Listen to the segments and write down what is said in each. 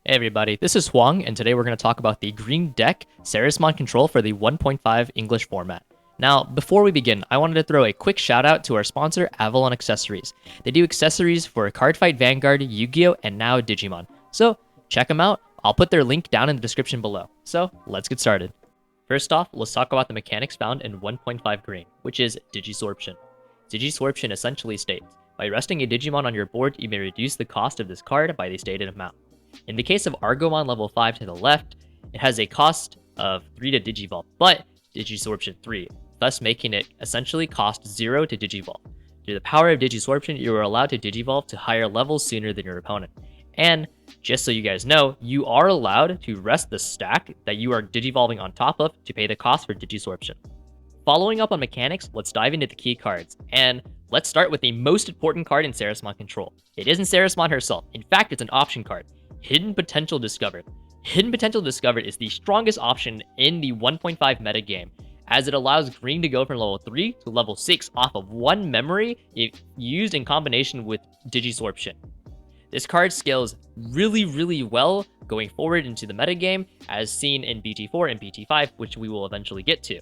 Hey everybody, this is Hoang, and today we're going to talk about the green deck Ceresmon control for the 1.5 English format. Now, before we begin, I wanted to throw a quick shout out to our sponsor, Avalon Accessories. They do accessories for Cardfight Vanguard, Yu-Gi-Oh, and now Digimon. So, check them out. I'll put their link down in the description below. So, let's get started. First off, let's talk about the mechanics found in 1.5 green, which is Digisorption. Digisorption essentially states, by resting a Digimon on your board, you may reduce the cost of this card by the stated amount. In the case of Argomon level 5 to the left, it has a cost of 3 to Digivolve, but Digisorption 3, thus making it essentially cost 0 to Digivolve. Through the power of Digisorption, you are allowed to Digivolve to higher levels sooner than your opponent. And, just so you guys know, you are allowed to rest the stack that you are Digivolving on top of to pay the cost for Digisorption. Following up on mechanics, let's dive into the key cards, and let's start with the most important card in Ceresmon control. It isn't Ceresmon herself, in fact it's an option card. Hidden Potential Discovered. Hidden Potential Discovered is the strongest option in the 1.5 metagame, as it allows green to go from level 3 to level 6 off of one memory if used in combination with Digisorption. This card scales really well going forward into the metagame, as seen in BT4 and BT5, which we will eventually get to.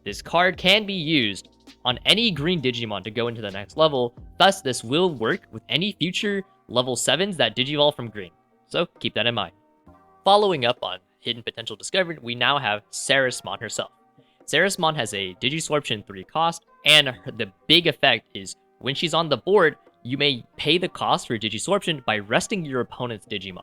This card can be used on any green Digimon to go into the next level, thus this will work with any future level 7s that Digivolve from green. So keep that in mind. Following up on Hidden Potential Discovered, we now have Ceresmon herself. Ceresmon has a Digisorption 3 cost, and the big effect is when she's on the board, you may pay the cost for Digisorption by resting your opponent's Digimon.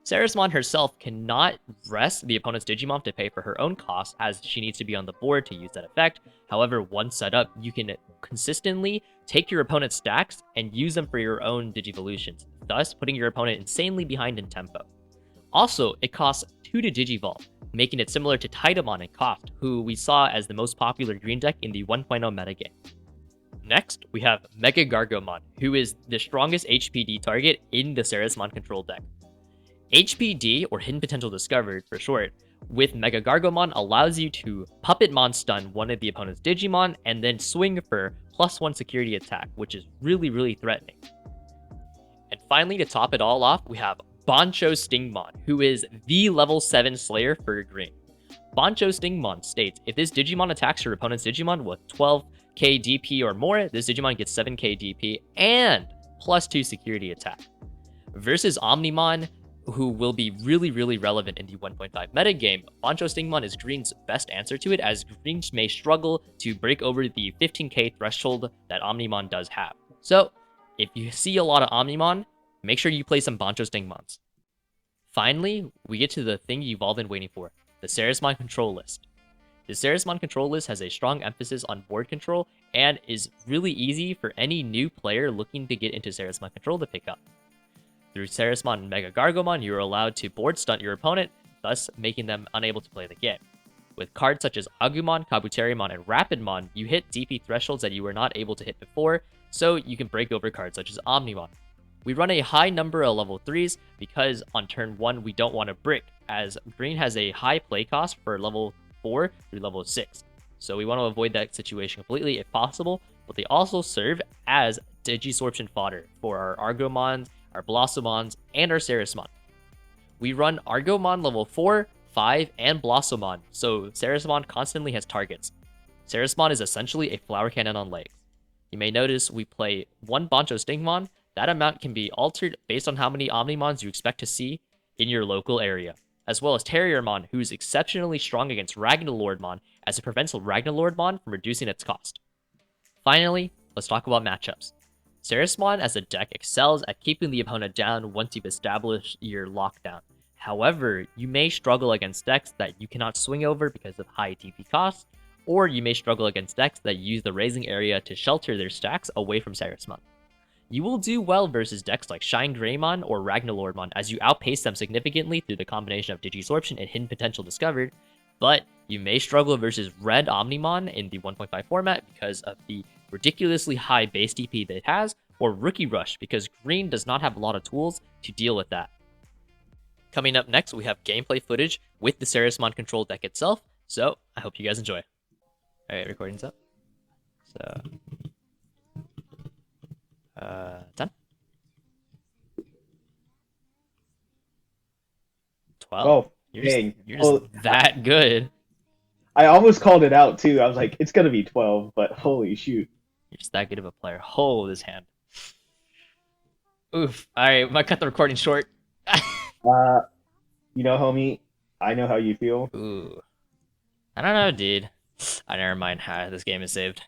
Ceresmon herself cannot rest the opponent's Digimon to pay for her own costs, as she needs to be on the board to use that effect. However, once set up, you can consistently take your opponent's stacks and use them for your own Digivolutions, thus putting your opponent insanely behind in tempo. Also, it costs 2 to Digivolve, making it similar to Titamon in cost, who we saw as the most popular green deck in the 1.0 metagame. Next, we have Mega Gargomon, who is the strongest HPD target in the Ceresmon control deck. HPD, or Hidden Potential Discovered for short, with Mega Gargomon allows you to Puppetmon stun one of the opponent's Digimon and then swing for +1 security attack, which is really threatening. And finally, to top it all off, we have Bancho Stingmon, who is the level 7 Slayer for green. Bancho Stingmon states, if this Digimon attacks your opponent's Digimon with 12k DP or more, this Digimon gets 7k DP and +2 security attack. Versus Omnimon, who will be really relevant in the 1.5 metagame, Bancho Stingmon is green's best answer to it, as green may struggle to break over the 15k threshold that Omnimon does have. So, if you see a lot of Omnimon, make sure you play some Bancho Stingmons. Finally, we get to the thing you've all been waiting for, the Ceresmon control list. The Ceresmon control list has a strong emphasis on board control and is really easy for any new player looking to get into Ceresmon control to pick up. Through Ceresmon and Mega Gargomon, you are allowed to board stunt your opponent, thus making them unable to play the game. With cards such as Agumon, Kabuterimon, and Rapidmon, you hit DP thresholds that you were not able to hit before, so you can break over cards such as Omnimon. We run a high number of level 3s because on turn 1 we don't want to brick, as green has a high play cost for level 4 through level 6. So we want to avoid that situation completely if possible, but they also serve as Digisorption fodder for our Argomons, our Blossomons, and our Ceresmon. We run Argomon level 4, 5, and Blossomon, so Ceresmon constantly has targets. Ceresmon is essentially a flower cannon on legs. You may notice we play one Bancho Stingmon. That amount can be altered based on how many Omnimons you expect to see in your local area, as well as Terriermon, who is exceptionally strong against Ragnalordmon, as it prevents Ragnalordmon from reducing its cost. Finally, let's talk about matchups. Ceresmon as a deck excels at keeping the opponent down once you've established your lockdown. However, you may struggle against decks that you cannot swing over because of high TP costs, or you may struggle against decks that use the raising area to shelter their stacks away from Ceresmon. You will do well versus decks like Shine Greymon or Ragnalordmon, as you outpace them significantly through the combination of Digisorption and Hidden Potential Discovered, but you may struggle versus Red Omnimon in the 1.5 format because of the ridiculously high base DP that it has, or Rookie Rush because green does not have a lot of tools to deal with that. Coming up next, we have gameplay footage with the Ceresmon control deck itself, so I hope you guys enjoy. Alright, recording's up. So, done. 12? 12. Dang. You're just Oh, that good. I almost called it out too. I was like, it's gonna be 12, but holy shoot. You're just that good of a player. Hold his hand. Oof. Alright, might cut the recording short. Uh, homie, I know how you feel. Ooh. I don't know, dude. I never mind. This game is saved.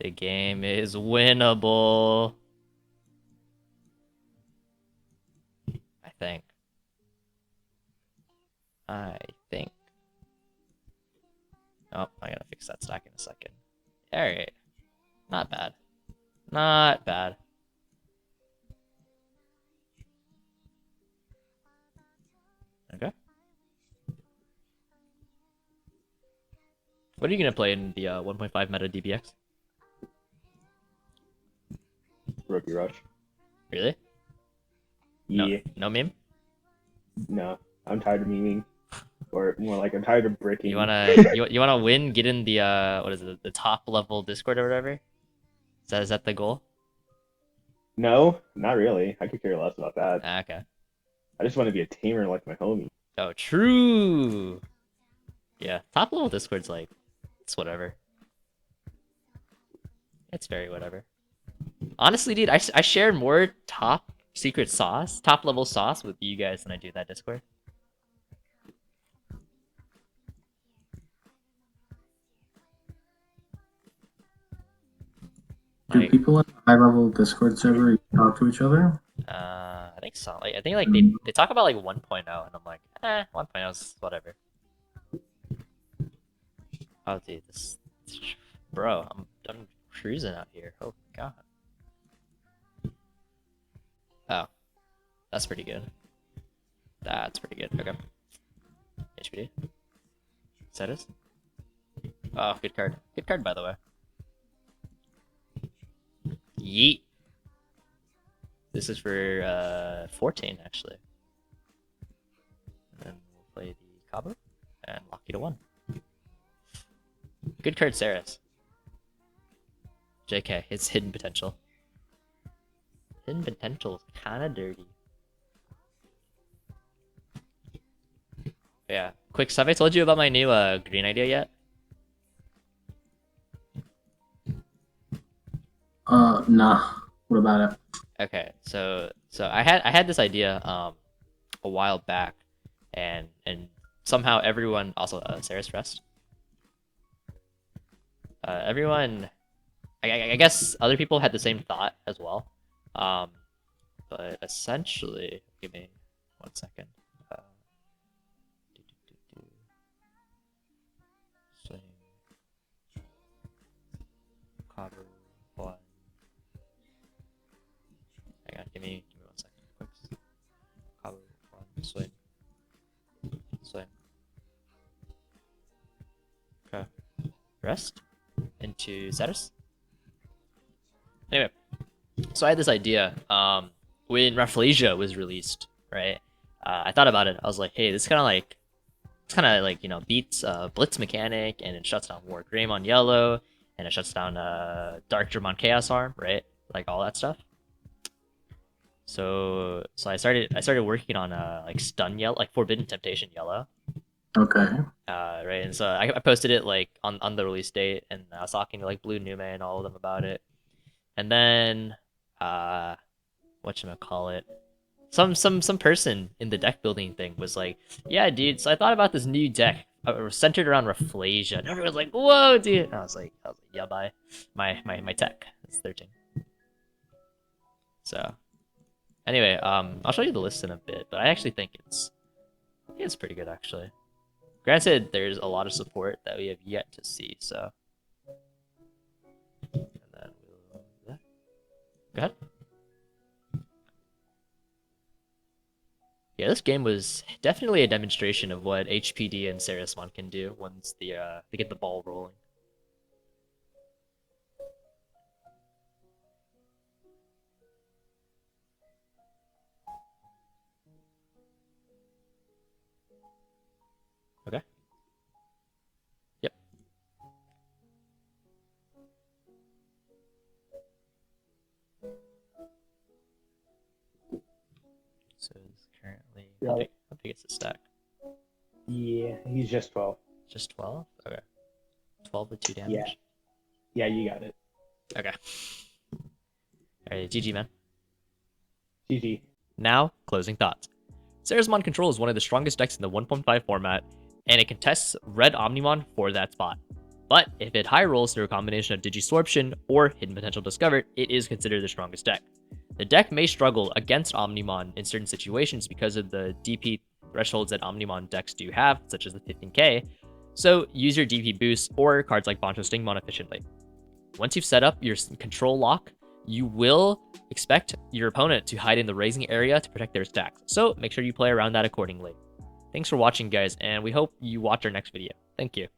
The game is winnable. I think. I think. Oh, I gotta fix that stack in a second. Alright. Not bad. Not bad. Okay. What are you gonna play in the 1.5 meta DBX? Rookie rush. Really? No, Yeah. no meme. No, I'm tired of memeing, or more like I'm tired of You bricking. wanna you wanna win? Get in the what is it? The top level Discord or whatever. Is that the goal? No, not really. I could care less about that. Okay. I just want to be a tamer like my homie. Oh, true. Yeah, top level Discord's like it's whatever. It's very whatever. Honestly, dude, I share more top secret sauce, top level sauce with you guys than I do that Discord. Do Like, people in high level Discord server talk to each other? I think so. Like, I think like they talk about like 1.0, and I'm like, 1.0 is whatever. Oh, dude, bro, I'm cruising out here. Oh god. Oh, that's pretty good. That's pretty good. Okay. HPD. Status. Oh, good card. Good card, by the way. Yeet. This is for 14, actually. And then we'll play the Cabo and lock you to 1. Good card, Ceres. JK, it's hidden potential. Hidden potential is kind of dirty. Yeah. Quick, have I told you about my new green idea yet? Nah. What about it? Okay, so I had this idea a while back, and somehow everyone also Ceres Rest. Everyone, I guess other people had the same thought as well, but essentially, give me 1 second. Swing, cover one. Hang on, give me 1 second. Quick. Cover one, swing, swing. Okay. Rest into Ceres. Anyway, so I had this idea. When Rafflesia was released, right? I thought about it. I was like, hey, this kind of like beats Blitz mechanic, and it shuts down War Greymon Yellow, and it shuts down Dark Dramon Chaos Arm, right? Like all that stuff. So I started working on like Stun Yellow, like Forbidden Temptation Yellow. Okay. Right, and so I posted it like on the release date, and I was talking to like Blue Nume and all of them about it. And then whatchamacallit, some person in the deck building thing was like, yeah, dude, so I thought about this new deck centered around Rafflesia, and everyone's like, whoa, dude. And I was like, yeah, bye. My tech is 13. So anyway, I'll show you the list in a bit, but I actually think it's pretty good, actually. Granted, there's a lot of support that we have yet to see, so. And then we'll... yeah. Go ahead. Yeah, this game was definitely a demonstration of what HPD and Ceresmon can do once they get the ball rolling. Okay. Yep. So it's currently Yeah. How big is the stack? Yeah, he's just 12. Just 12? Okay. 12 with 2 damage? Yeah. Yeah, you got it. Okay. Alright, GG, man. GG. Now, closing thoughts. Ceresmon Control is one of the strongest decks in the 1.5 format, and it contests Red Omnimon for that spot. But if it high rolls through a combination of Digisorption or Hidden Potential Discovered, it is considered the strongest deck. The deck may struggle against Omnimon in certain situations because of the DP thresholds that Omnimon decks do have, such as the 15k, so use your DP boosts or cards like Boncho Stingmon efficiently. Once you've set up your control lock, you will expect your opponent to hide in the raising area to protect their stacks, so make sure you play around that accordingly. Thanks for watching, guys, and we hope you watch our next video. Thank you.